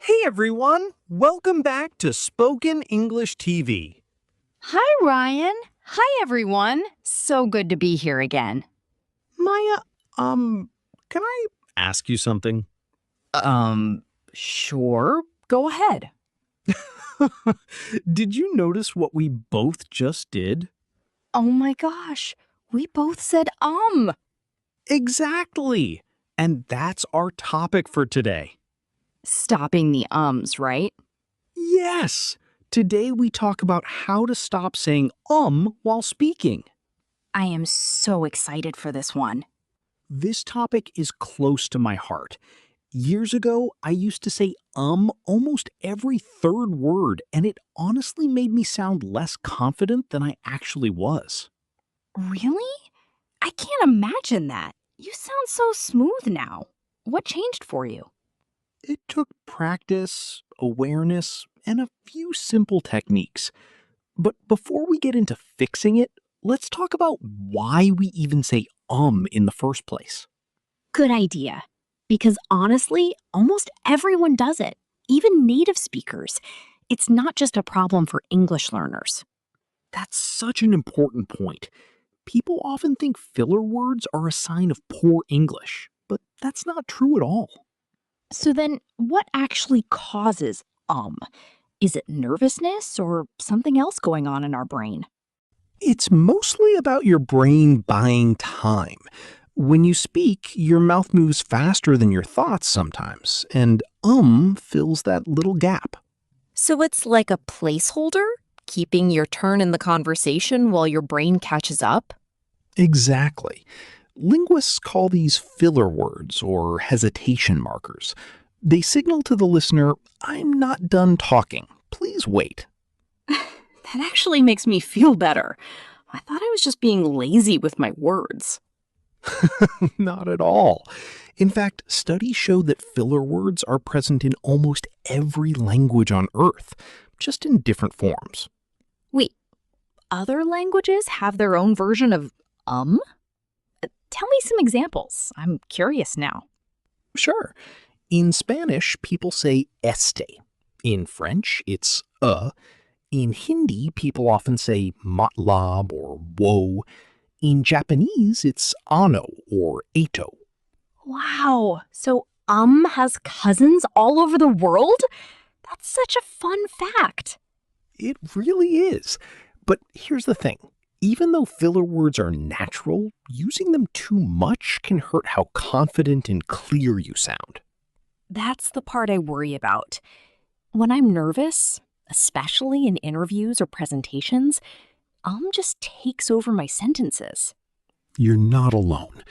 Hey everyone! Welcome back to Spoken English TV. Hi, Ryan. Hi, everyone. So good to be here again. Maya, can I ask you something? Sure. Go ahead. Did you notice what we both just did? Oh my gosh. We both said. Exactly! And that's our topic for today. Stopping the ums, right? Yes! Today we talk about how to stop saying while speaking. I am so excited for this one. This topic is close to my heart. Years ago, I used to say almost every third word, and it honestly made me sound less confident than I actually was. Really? I can't imagine that. You sound so smooth now. What changed for you? It took practice, awareness, and a few simple techniques. But before we get into fixing it, let's talk about why we even say in the first place. Good idea. Because honestly, almost everyone does it, even native speakers. It's not just a problem for English learners. That's such an important point. People often think filler words are a sign of poor English, but that's not true at all. So then, what actually causes Is it nervousness or something else going on in our brain? It's mostly about your brain buying time. When you speak, your mouth moves faster than your thoughts sometimes, and fills that little gap. So it's like a placeholder, keeping your turn in the conversation while your brain catches up? Exactly. Linguists call these filler words or hesitation markers. They signal to the listener, I'm not done talking. Please wait. That actually makes me feel better. I thought I was just being lazy with my words. Not at all. In fact, studies show that filler words are present in almost every language on Earth, just in different forms. Wait, other languages have their own version of Tell me some examples. I'm curious now. Sure. In Spanish, people say este. In French, it's In Hindi, people often say matlab or wo. In Japanese, it's ano or eto. Wow, so has cousins all over the world? That's such a fun fact. It really is. But here's the thing. Even though filler words are natural, using them too much can hurt how confident and clear you sound. That's the part I worry about. When I'm nervous, especially in interviews or presentations, just takes over my sentences. You're not alone.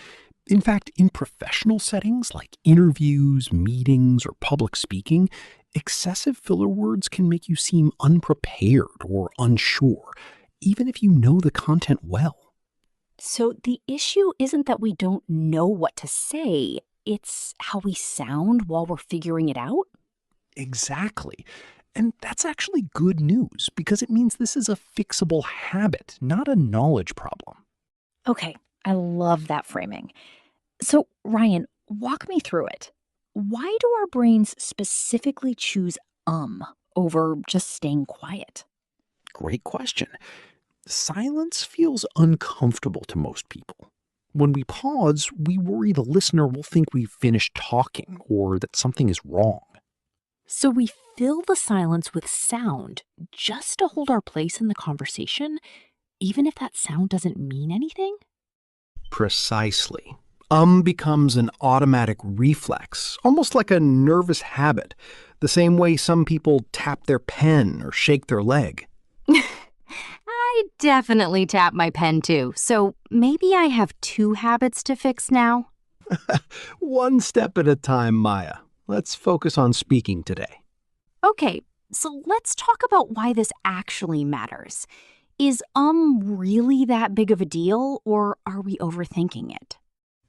In fact, in professional settings like interviews, meetings, or public speaking, excessive filler words can make you seem unprepared or unsure, even if you know the content well. So the issue isn't that we don't know what to say, it's how we sound while we're figuring it out? Exactly. And that's actually good news because it means this is a fixable habit, not a knowledge problem. Okay, I love that framing. So, Ryan, walk me through it. Why do our brains specifically choose over just staying quiet? Great question. Silence feels uncomfortable to most people. When we pause, we worry the listener will think we've finished talking or that something is wrong. So we fill the silence with sound just to hold our place in the conversation, even if that sound doesn't mean anything? Precisely. Becomes an automatic reflex, almost like a nervous habit, the same way some people tap their pen or shake their leg. I definitely tap my pen too, so maybe I have two habits to fix now. One step at a time, Maya. Let's focus on speaking today. Okay, so let's talk about why this actually matters. Is really that big of a deal, or are we overthinking it?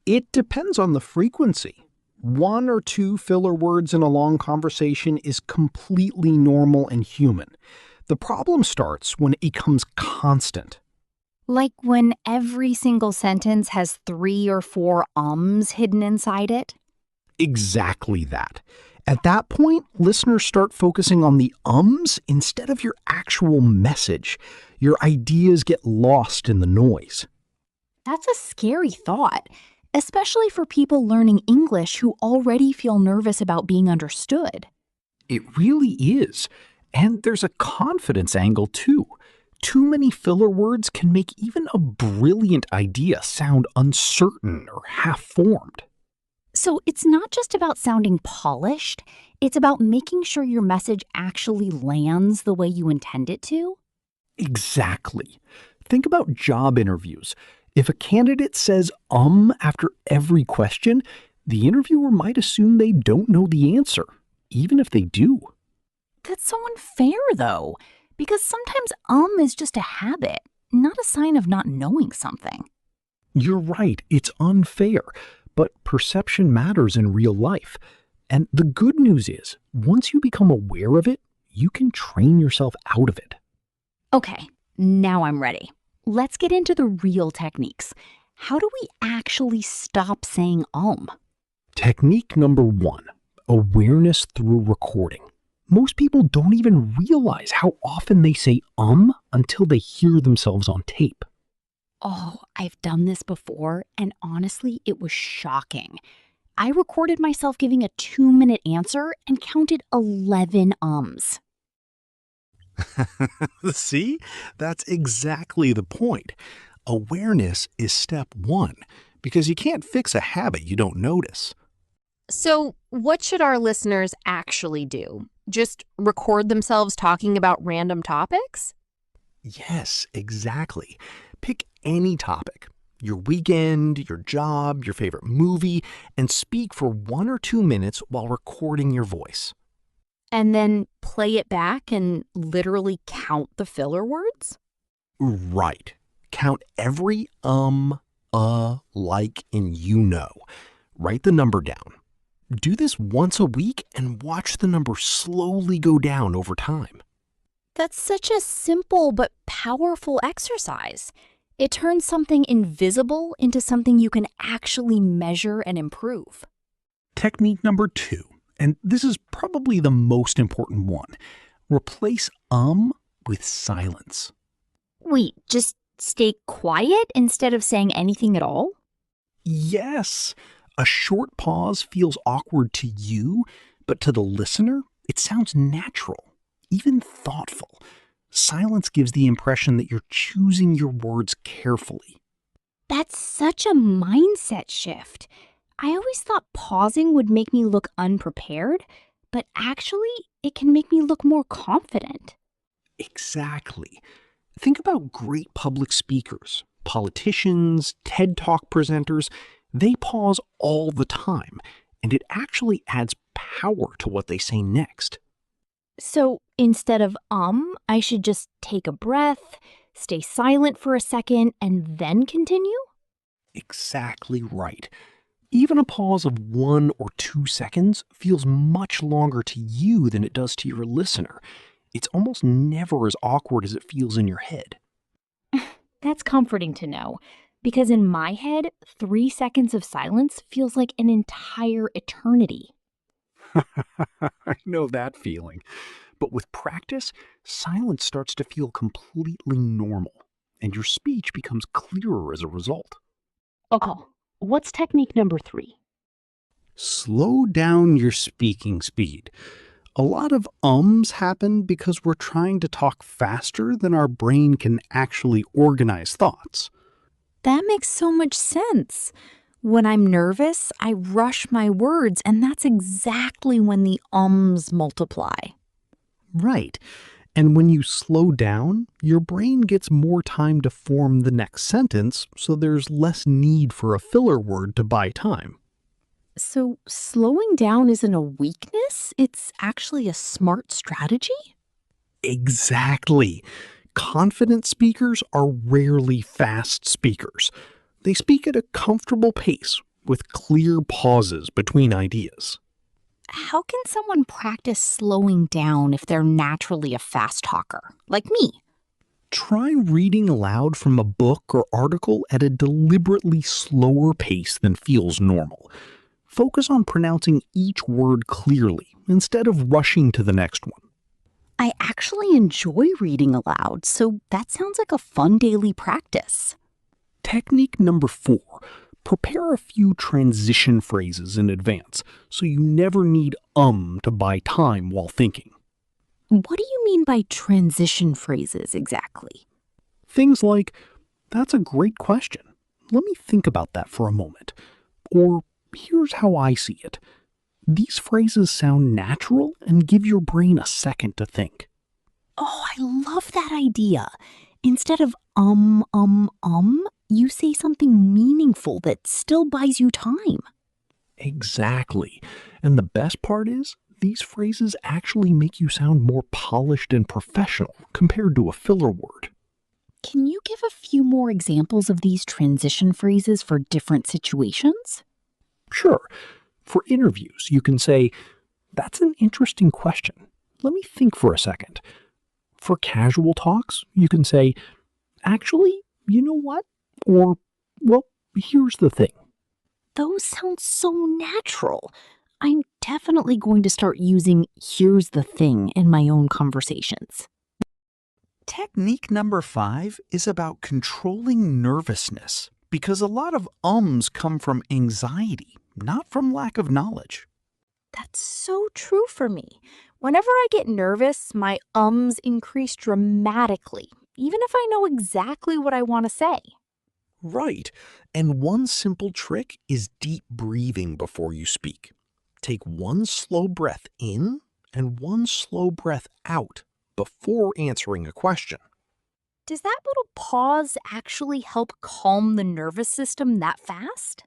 It depends on the frequency. One or two filler words in a long conversation is completely normal and human. The problem starts when it becomes constant. Like when every single sentence has 3 or 4 hidden inside it? Exactly that. At that point, listeners start focusing on the ums instead of your actual message. Your ideas get lost in the noise. That's a scary thought, especially for people learning English who already feel nervous about being understood. It really is. And there's a confidence angle, too. Too many filler words can make even a brilliant idea sound uncertain or half-formed. So it's not just about sounding polished, it's about making sure your message actually lands the way you intend it to. Exactly. Think about job interviews. If a candidate says after every question, the interviewer might assume they don't know the answer, even if they do. That's so unfair, though, because sometimes is just a habit, not a sign of not knowing something. You're right, it's unfair, but perception matters in real life. And the good news is, once you become aware of it, you can train yourself out of it. Okay, now I'm ready. Let's get into the real techniques. How do we actually stop saying Technique number 1, awareness through recording. Most people don't even realize how often they say until they hear themselves on tape. Oh, I've done this before, and honestly, it was shocking. I recorded myself giving a 2-minute answer and counted 11 ums. See? That's exactly the point. Awareness is step 1, because you can't fix a habit you don't notice. So, what should our listeners actually do? Just record themselves talking about random topics? Yes, exactly. Pick any topic, your weekend, your job, your favorite movie, and speak for 1 or 2 minutes while recording your voice. And then play it back and literally count the filler words? Right. Count every like, and Write the number down. Do this once a week and watch the number slowly go down over time. That's such a simple but powerful exercise. It turns something invisible into something you can actually measure and improve. Technique number 2, and this is probably the most important one. Replace with silence. Wait, just stay quiet instead of saying anything at all? Yes, a short pause feels awkward to you, but to the listener, it sounds natural, even thoughtful. Silence gives the impression that you're choosing your words carefully. That's such a mindset shift. I always thought pausing would make me look unprepared, but actually, it can make me look more confident. Exactly. Think about great public speakers, politicians, TED Talk presenters. They pause all the time, and it actually adds power to what they say next. So instead of I should just take a breath, stay silent for a second, and then continue? Exactly right. Even a pause of 1 or 2 seconds feels much longer to you than it does to your listener. It's almost never as awkward as it feels in your head. That's comforting to know, because in my head, 3 seconds of silence feels like an entire eternity. I know that feeling. But with practice, silence starts to feel completely normal, and your speech becomes clearer as a result. Oh, what's technique number 3? Slow down your speaking speed. A lot of ums happen because we're trying to talk faster than our brain can actually organize thoughts. That makes so much sense. When I'm nervous, I rush my words, and that's exactly when the ums multiply. Right. And when you slow down, your brain gets more time to form the next sentence, so there's less need for a filler word to buy time. So slowing down isn't a weakness, it's actually a smart strategy? Exactly. Confident speakers are rarely fast speakers. They speak at a comfortable pace with clear pauses between ideas. How can someone practice slowing down if they're naturally a fast talker, like me? Try reading aloud from a book or article at a deliberately slower pace than feels normal. Focus on pronouncing each word clearly instead of rushing to the next one. I actually enjoy reading aloud, so that sounds like a fun daily practice. Technique number 4. Prepare a few transition phrases in advance so you never need to buy time while thinking. What do you mean by transition phrases exactly? Things like, "That's a great question. Let me think about that for a moment." Or, "Here's how I see it." These phrases sound natural and give your brain a second to think. Oh, I love that idea. Instead of you say something meaningful that still buys you time. Exactly. And the best part is, these phrases actually make you sound more polished and professional compared to a filler word. Can you give a few more examples of these transition phrases for different situations? Sure. For interviews, you can say, "That's an interesting question. Let me think for a second." For casual talks, you can say, "Actually, you know what?" Or, "Well, here's the thing." Those sound so natural. I'm definitely going to start using "here's the thing" in my own conversations. Technique number 5 is about controlling nervousness because a lot of ums come from anxiety, not from lack of knowledge. That's so true for me. Whenever I get nervous, my ums increase dramatically, even if I know exactly what I want to say. Right. And one simple trick is deep breathing before you speak. Take one slow breath in and one slow breath out before answering a question. Does that little pause actually help calm the nervous system that fast?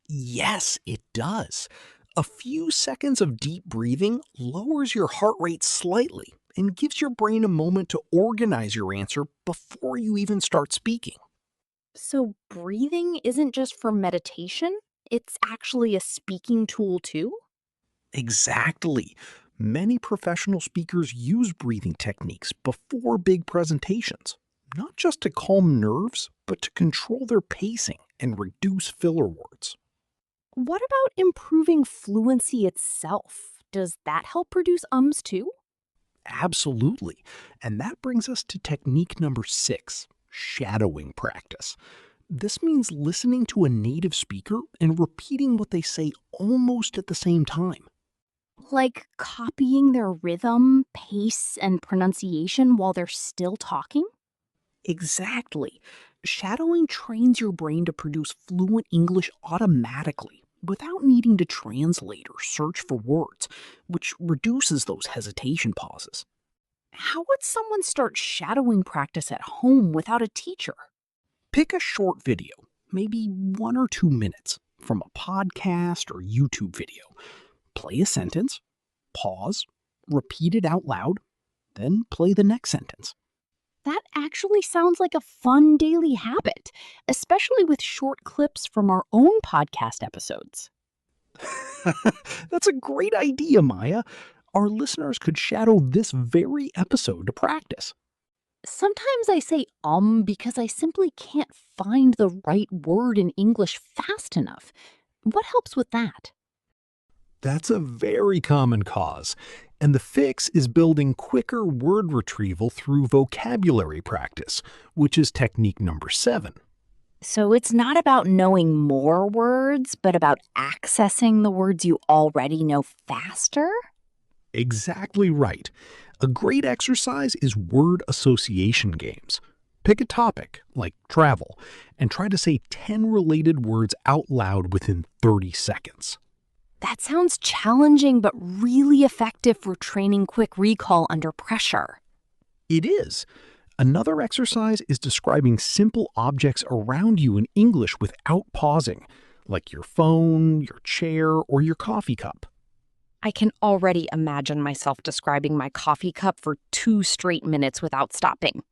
Yes, it does. A few seconds of deep breathing lowers your heart rate slightly and gives your brain a moment to organize your answer before you even start speaking. So, breathing isn't just for meditation, it's actually a speaking tool too? Exactly. Many professional speakers use breathing techniques before big presentations, not just to calm nerves, but to control their pacing and reduce filler words. What about improving fluency itself? Does that help produce ums too? Absolutely. And that brings us to technique number 6, shadowing practice. This means listening to a native speaker and repeating what they say almost at the same time. Like copying their rhythm, pace, and pronunciation while they're still talking? Exactly. Shadowing trains your brain to produce fluent English automatically without needing to translate or search for words, which reduces those hesitation pauses. How would someone start shadowing practice at home without a teacher? Pick a short video, maybe 1 or 2 minutes, from a podcast or YouTube video. Play a sentence, pause, repeat it out loud, then play the next sentence. That actually sounds like a fun daily habit, especially with short clips from our own podcast episodes. That's a great idea, Maya. Our listeners could shadow this very episode to practice. Sometimes I say because I simply can't find the right word in English fast enough. What helps with that? That's a very common cause, and the fix is building quicker word retrieval through vocabulary practice, which is technique number 7. So it's not about knowing more words, but about accessing the words you already know faster? Exactly right. A great exercise is word association games. Pick a topic, like travel, and try to say 10 related words out loud within 30 seconds. That sounds challenging, but really effective for training quick recall under pressure. It is. Another exercise is describing simple objects around you in English without pausing, like your phone, your chair, or your coffee cup. I can already imagine myself describing my coffee cup for 2 straight minutes without stopping.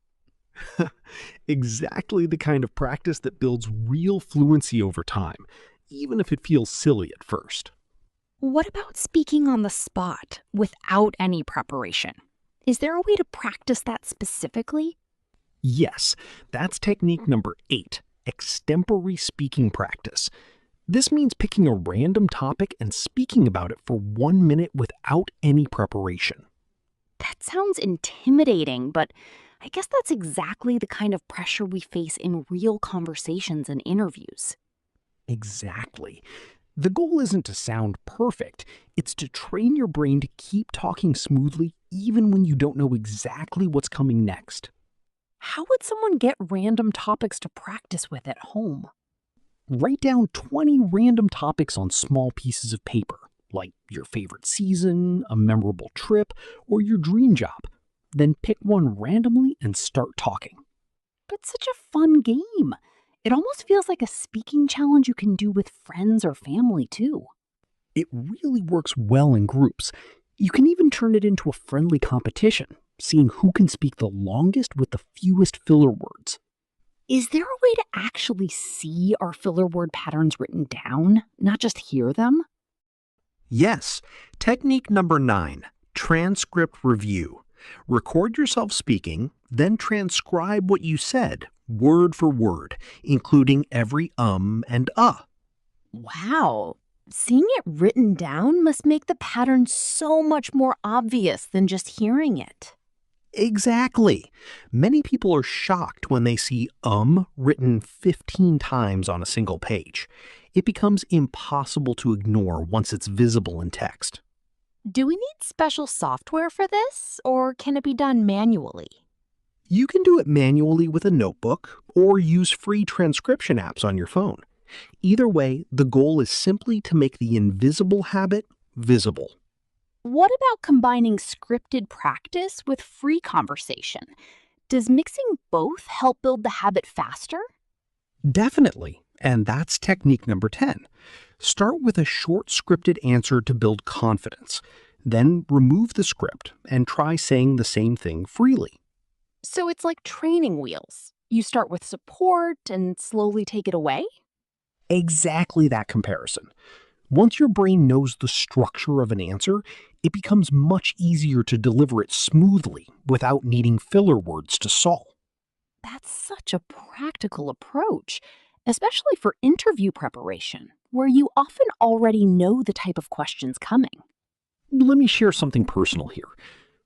Exactly the kind of practice that builds real fluency over time, even if it feels silly at first. What about speaking on the spot without any preparation? Is there a way to practice that specifically? Yes, that's technique number 8, extempore speaking practice. This means picking a random topic and speaking about it for 1 minute without any preparation. That sounds intimidating, but I guess that's exactly the kind of pressure we face in real conversations and interviews. Exactly. The goal isn't to sound perfect, it's to train your brain to keep talking smoothly even when you don't know exactly what's coming next. How would someone get random topics to practice with at home? Write down 20 random topics on small pieces of paper, like your favorite season, a memorable trip, or your dream job. Then pick one randomly and start talking. But such a fun game. It almost feels like a speaking challenge you can do with friends or family, too. It really works well in groups. You can even turn it into a friendly competition, seeing who can speak the longest with the fewest filler words. Is there a way to actually see our filler word patterns written down, not just hear them? Yes. Technique number 9, transcript review. Record yourself speaking, then transcribe what you said, word for word, including every and Wow. Seeing it written down must make the pattern so much more obvious than just hearing it. Exactly. Many people are shocked when they see written 15 times on a single page. It becomes impossible to ignore once it's visible in text. Do we need special software for this, or can it be done manually? You can do it manually with a notebook or use free transcription apps on your phone. Either way, the goal is simply to make the invisible habit visible. What about combining scripted practice with free conversation? Does mixing both help build the habit faster? Definitely, and that's technique number 10. Start with a short scripted answer to build confidence. Then remove the script and try saying the same thing freely. So it's like training wheels. You start with support and slowly take it away? Exactly that comparison. Once your brain knows the structure of an answer, it becomes much easier to deliver it smoothly without needing filler words to solve. That's such a practical approach, especially for interview preparation, where you often already know the type of questions coming. Let me share something personal here.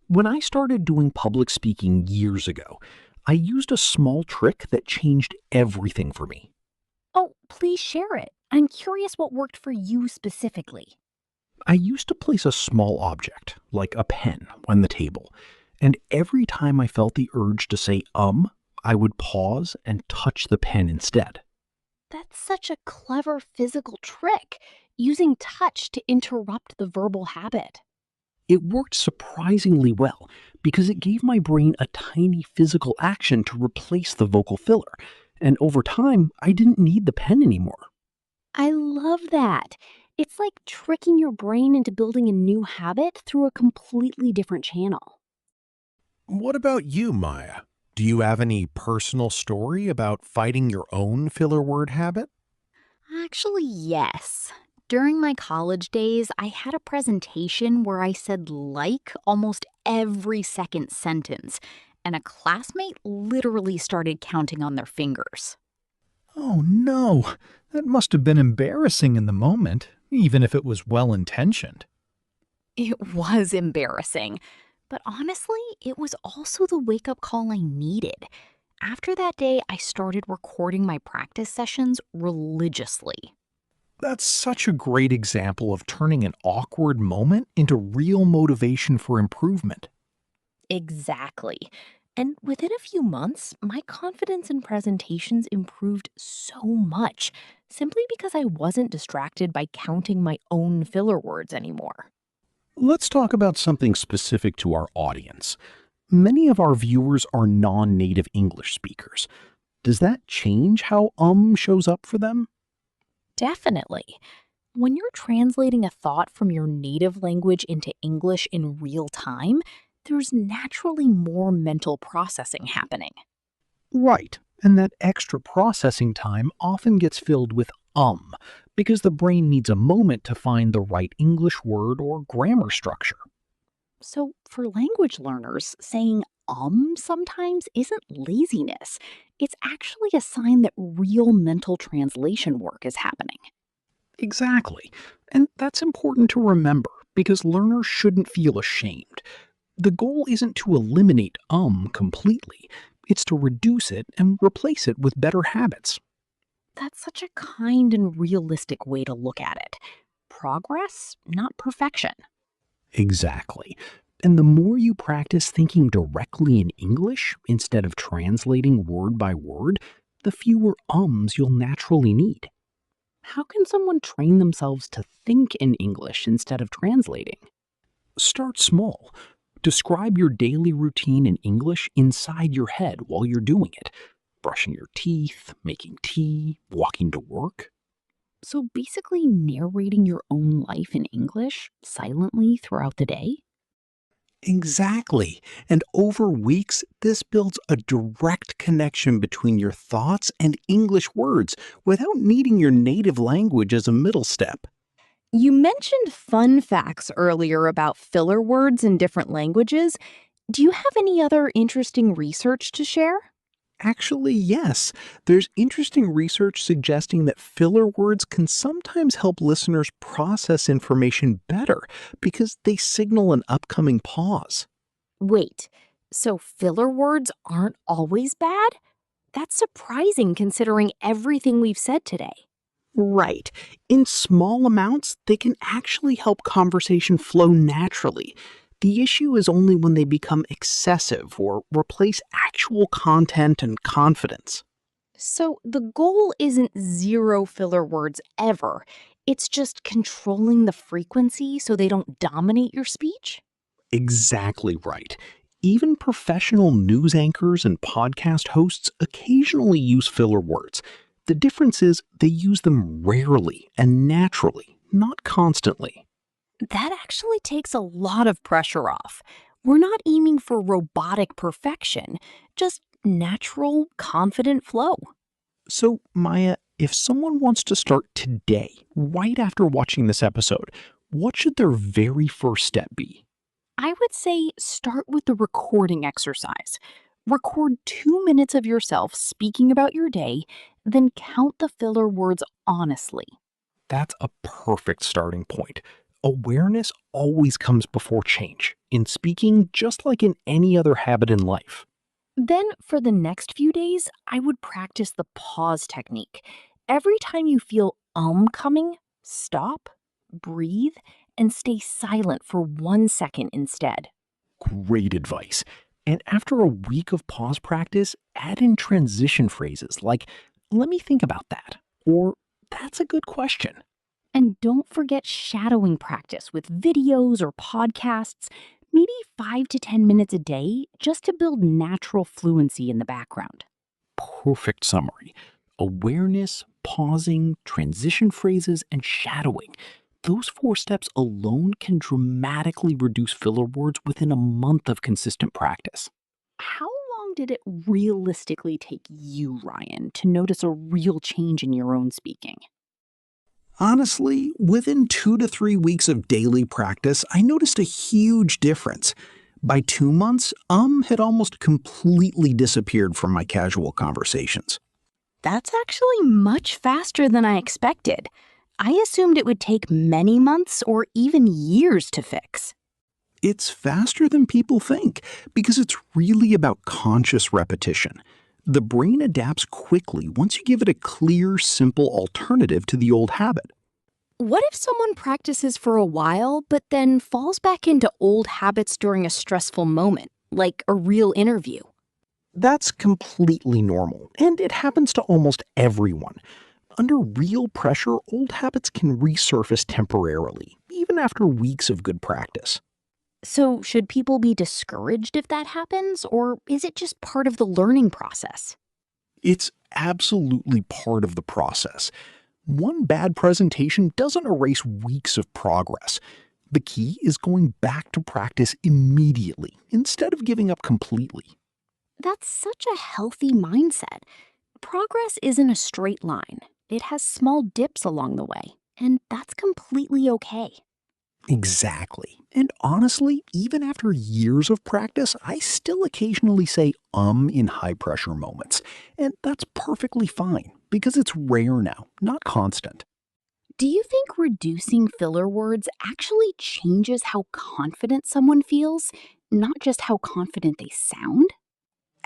When I started doing public speaking years ago, I used a small trick that changed everything for me. Oh, please share it. I'm curious what worked for you specifically. I used to place a small object, like a pen, on the table, and every time I felt the urge to say I would pause and touch the pen instead. That's such a clever physical trick, using touch to interrupt the verbal habit. It worked surprisingly well because it gave my brain a tiny physical action to replace the vocal filler, and over time, I didn't need the pen anymore. I love that. It's like tricking your brain into building a new habit through a completely different channel. What about you, Maya? Do you have any personal story about fighting your own filler word habit? Actually, yes. During my college days, I had a presentation where I said like almost every second sentence, and a classmate literally started counting on their fingers. Oh no, that must have been embarrassing in the moment, even if it was well-intentioned. It was embarrassing, but honestly, it was also the wake-up call I needed. After that day, I started recording my practice sessions religiously. That's such a great example of turning an awkward moment into real motivation for improvement. Exactly. And within a few months, my confidence in presentations improved so much, simply because I wasn't distracted by counting my own filler words anymore. Let's talk about something specific to our audience. Many of our viewers are non-native English speakers. Does that change how shows up for them? Definitely. When you're translating a thought from your native language into English in real time, there's naturally more mental processing happening. Right, and that extra processing time often gets filled with because the brain needs a moment to find the right English word or grammar structure. So, for language learners, saying sometimes isn't laziness. It's actually a sign that real mental translation work is happening. Exactly. And that's important to remember because learners shouldn't feel ashamed. The goal isn't to eliminate completely, it's to reduce it and replace it with better habits. That's such a kind and realistic way to look at it. Progress, not perfection. Exactly. And the more you practice thinking directly in English instead of translating word by word, the fewer ums you'll naturally need. How can someone train themselves to think in English instead of translating? Start small. Describe your daily routine in English inside your head while you're doing it. Brushing your teeth, making tea, walking to work. So basically, narrating your own life in English silently throughout the day? Exactly. And over weeks, this builds a direct connection between your thoughts and English words without needing your native language as a middle step. You mentioned fun facts earlier about filler words in different languages. Do you have any other interesting research to share? Actually, yes. There's interesting research suggesting that filler words can sometimes help listeners process information better because they signal an upcoming pause. Wait, so filler words aren't always bad? That's surprising considering everything we've said today. Right. In small amounts, they can actually help conversation flow naturally. The issue is only when they become excessive or replace actual content and confidence. So the goal isn't zero filler words ever. It's just controlling the frequency so they don't dominate your speech? Exactly right. Even professional news anchors and podcast hosts occasionally use filler words. The difference is they use them rarely and naturally, not constantly. That actually takes a lot of pressure off. We're not aiming for robotic perfection, just natural, confident flow. So, Maya, if someone wants to start today, right after watching this episode, what should their very first step be? I would say start with the recording exercise. Record 2 minutes of yourself speaking about your day, then count the filler words honestly. That's a perfect starting point. Awareness always comes before change, in speaking just like in any other habit in life. Then, for the next few days, I would practice the pause technique. Every time you feel coming, stop, breathe, and stay silent for 1 second instead. Great advice. And after a week of pause practice, add in transition phrases like, let me think about that, or that's a good question. And don't forget shadowing practice with videos or podcasts, maybe 5 to 10 minutes a day, just to build natural fluency in the background. Perfect summary. Awareness, pausing, transition phrases, and shadowing. Those 4 steps alone can dramatically reduce filler words within a month of consistent practice. How long did it realistically take you, Ryan, to notice a real change in your own speaking? Honestly, within 2 to 3 weeks of daily practice, I noticed a huge difference. By 2 months, had almost completely disappeared from my casual conversations. That's actually much faster than I expected. I assumed it would take many months or even years to fix. It's faster than people think because it's really about conscious repetition. The brain adapts quickly once you give it a clear, simple alternative to the old habit. What if someone practices for a while but then falls back into old habits during a stressful moment, like a real interview? That's completely normal, and it happens to almost everyone. Under real pressure, old habits can resurface temporarily, even after weeks of good practice. So, should people be discouraged if that happens, or is it just part of the learning process? It's absolutely part of the process. One bad presentation doesn't erase weeks of progress. The key is going back to practice immediately instead of giving up completely. That's such a healthy mindset. Progress isn't a straight line, it has small dips along the way, and that's completely okay. Exactly. And honestly, even after years of practice, I still occasionally say in high pressure moments. And that's perfectly fine because it's rare now, not constant. Do you think reducing filler words actually changes how confident someone feels, not just how confident they sound?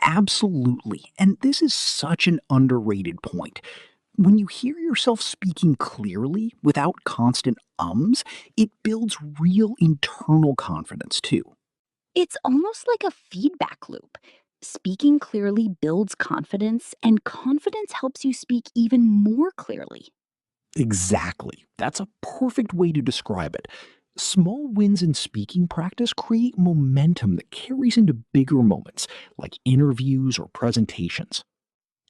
Absolutely. And this is such an underrated point. When you hear yourself speaking clearly without constant ums, it builds real internal confidence too. It's almost like a feedback loop. Speaking clearly builds confidence, and confidence helps you speak even more clearly. Exactly. That's a perfect way to describe it. Small wins in speaking practice create momentum that carries into bigger moments, like interviews or presentations.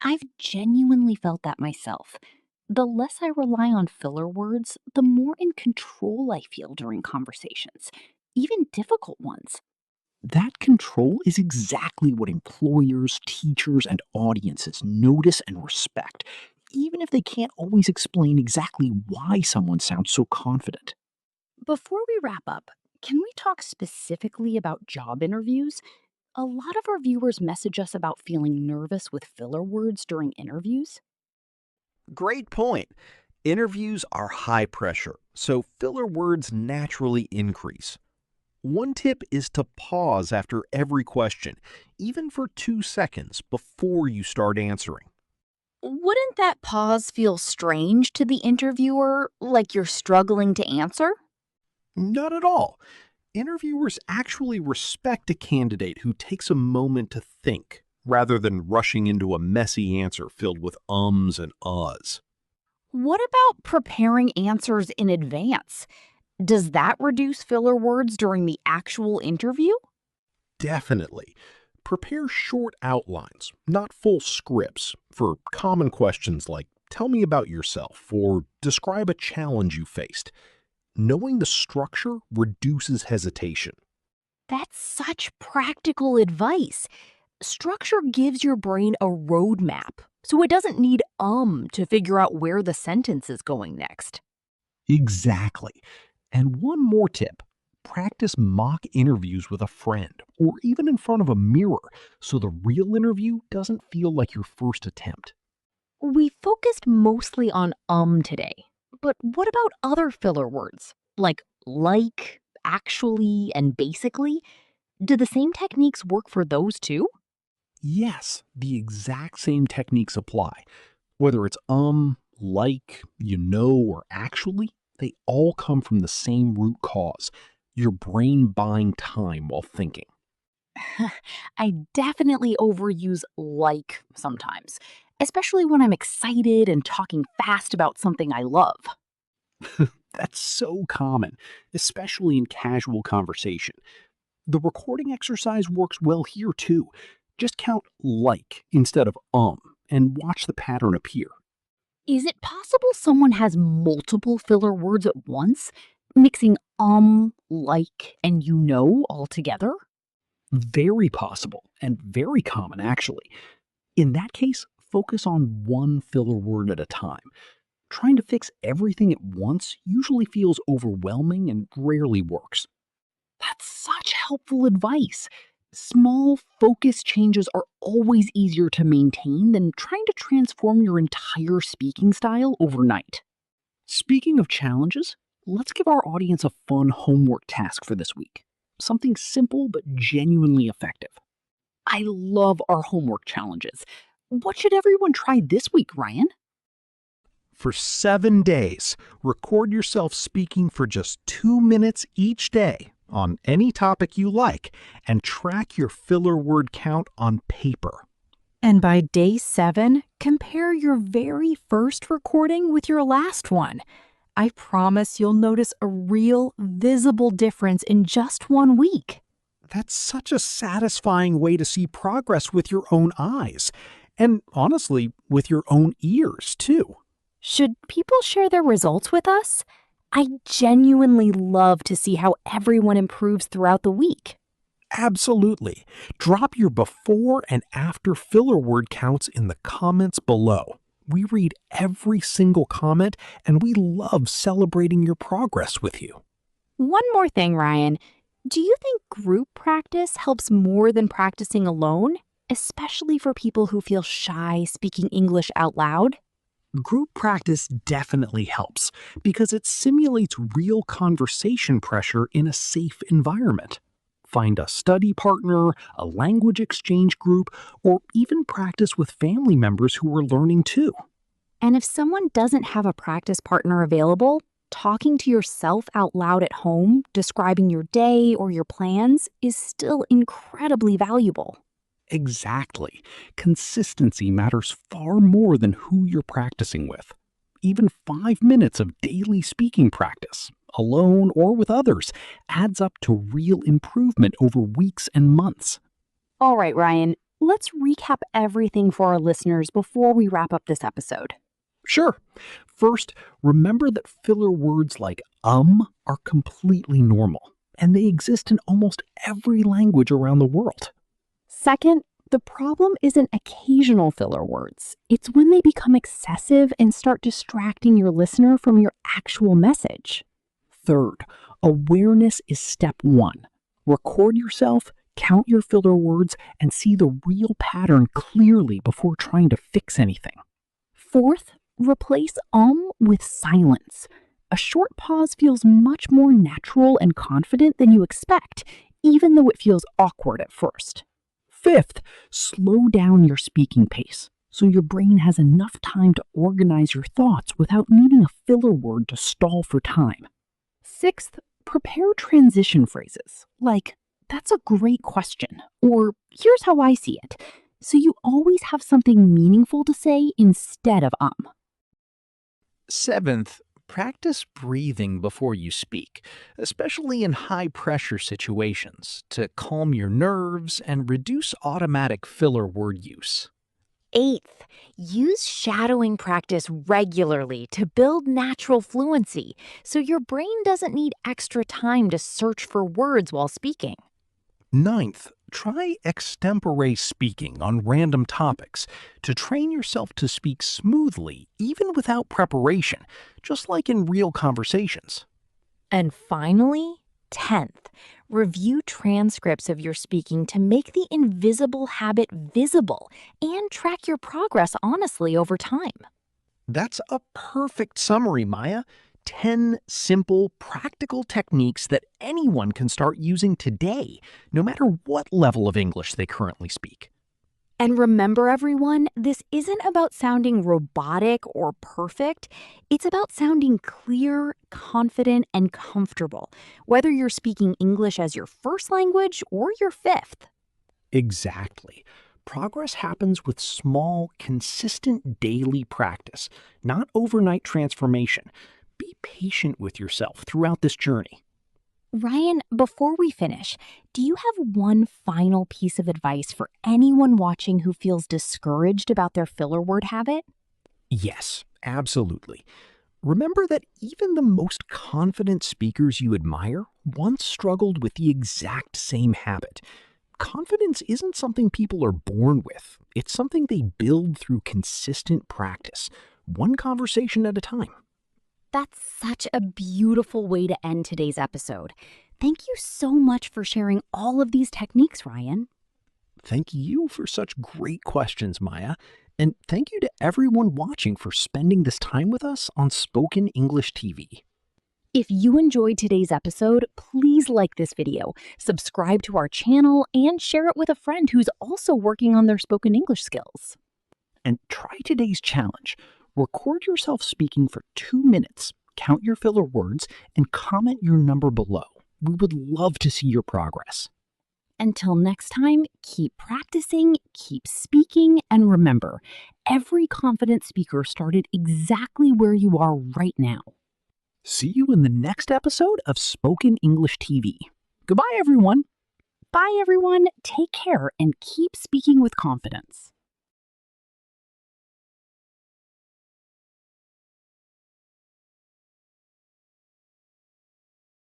I've genuinely felt that myself. The less I rely on filler words, the more in control I feel during conversations, even difficult ones. That control is exactly what employers, teachers, and audiences notice and respect, even if they can't always explain exactly why someone sounds so confident. Before we wrap up, can we talk specifically about job interviews? A lot of our viewers message us about feeling nervous with filler words during interviews. Great point. Interviews are high pressure, so filler words naturally increase. One tip is to pause after every question, even for 2 seconds before you start answering. Wouldn't that pause feel strange to the interviewer, like you're struggling to answer? Not at all. Interviewers actually respect a candidate who takes a moment to think, rather than rushing into a messy answer filled with ums and uhs. What about preparing answers in advance? Does that reduce filler words during the actual interview? Definitely. Prepare short outlines, not full scripts, for common questions like tell me about yourself or describe a challenge you faced. Knowing the structure reduces hesitation. That's such practical advice. Structure gives your brain a roadmap, so it doesn't need to figure out where the sentence is going next. Exactly. And one more tip, practice mock interviews with a friend or even in front of a mirror so the real interview doesn't feel like your first attempt. We focused mostly on today, but what about other filler words like, actually, and basically? Do the same techniques work for those too? Yes, the exact same techniques apply. Whether it's like, or actually, they all come from the same root cause, your brain buying time while thinking. I definitely overuse like sometimes, especially when I'm excited and talking fast about something I love. That's so common, especially in casual conversation. The recording exercise works well here too. Just count like instead of and watch the pattern appear. Is it possible someone has multiple filler words at once, mixing like, and all together? Very possible and very common, actually. In that case, focus on one filler word at a time. Trying to fix everything at once usually feels overwhelming and rarely works. That's such helpful advice. Small, focused changes are always easier to maintain than trying to transform your entire speaking style overnight. Speaking of challenges, let's give our audience a fun homework task for this week. Something simple but genuinely effective. I love our homework challenges. What should everyone try this week, Ryan? For 7 days, record yourself speaking for just 2 minutes each day on any topic you like and track your filler word count on paper. And by day 7, compare your very first recording with your last one. I promise you'll notice a real, visible difference in just 1 week. That's such a satisfying way to see progress with your own eyes. And honestly, with your own ears, too. Should people share their results with us? I genuinely love to see how everyone improves throughout the week. Absolutely. Drop your before and after filler word counts in the comments below. We read every single comment, and we love celebrating your progress with you. One more thing, Ryan. Do you think group practice helps more than practicing alone, especially for people who feel shy speaking English out loud? Group practice definitely helps because it simulates real conversation pressure in a safe environment. Find a study partner, a language exchange group, or even practice with family members who are learning too. And if someone doesn't have a practice partner available, talking to yourself out loud at home, describing your day or your plans, is still incredibly valuable. Exactly. Consistency matters far more than who you're practicing with. Even 5 minutes of daily speaking practice, alone or with others, adds up to real improvement over weeks and months. All right, Ryan, let's recap everything for our listeners before we wrap up this episode. Sure. First, remember that filler words like are completely normal, and they exist in almost every language around the world. Second, the problem isn't occasional filler words. It's when they become excessive and start distracting your listener from your actual message. Third, awareness is step one. Record yourself, count your filler words, and see the real pattern clearly before trying to fix anything. Fourth, replace with silence. A short pause feels much more natural and confident than you expect, even though it feels awkward at first. Fifth, slow down your speaking pace so your brain has enough time to organize your thoughts without needing a filler word to stall for time. Sixth, prepare transition phrases like, "That's a great question," or "Here's how I see it," so you always have something meaningful to say instead of Seventh, practice breathing before you speak, especially in high-pressure situations, to calm your nerves and reduce automatic filler word use. Eighth, use shadowing practice regularly to build natural fluency so your brain doesn't need extra time to search for words while speaking. Ninth, try extempore speaking on random topics to train yourself to speak smoothly, even without preparation, just like in real conversations. And finally, 10th, review transcripts of your speaking to make the invisible habit visible and track your progress honestly over time. That's a perfect summary, Maya. 10 simple, practical techniques that anyone can start using today, no matter what level of English they currently speak. And remember, everyone, this isn't about sounding robotic or perfect. It's about sounding clear, confident, and comfortable, whether you're speaking English as your first language or your fifth. Exactly. Progress happens with small, consistent daily practice, not overnight transformation. Be patient with yourself throughout this journey. Ryan, before we finish, do you have one final piece of advice for anyone watching who feels discouraged about their filler word habit? Yes, absolutely. Remember that even the most confident speakers you admire once struggled with the exact same habit. Confidence isn't something people are born with. It's something they build through consistent practice, one conversation at a time. That's such a beautiful way to end today's episode. Thank you so much for sharing all of these techniques, Ryan. Thank you for such great questions, Maya. And thank you to everyone watching for spending this time with us on Spoken English TV. If you enjoyed today's episode, please like this video, subscribe to our channel, and share it with a friend who's also working on their spoken English skills. And try today's challenge. Record yourself speaking for 2 minutes, count your filler words, and comment your number below. We would love to see your progress. Until next time, keep practicing, keep speaking, and remember, every confident speaker started exactly where you are right now. See you in the next episode of Spoken English TV. Goodbye, everyone. Bye, everyone. Take care and keep speaking with confidence.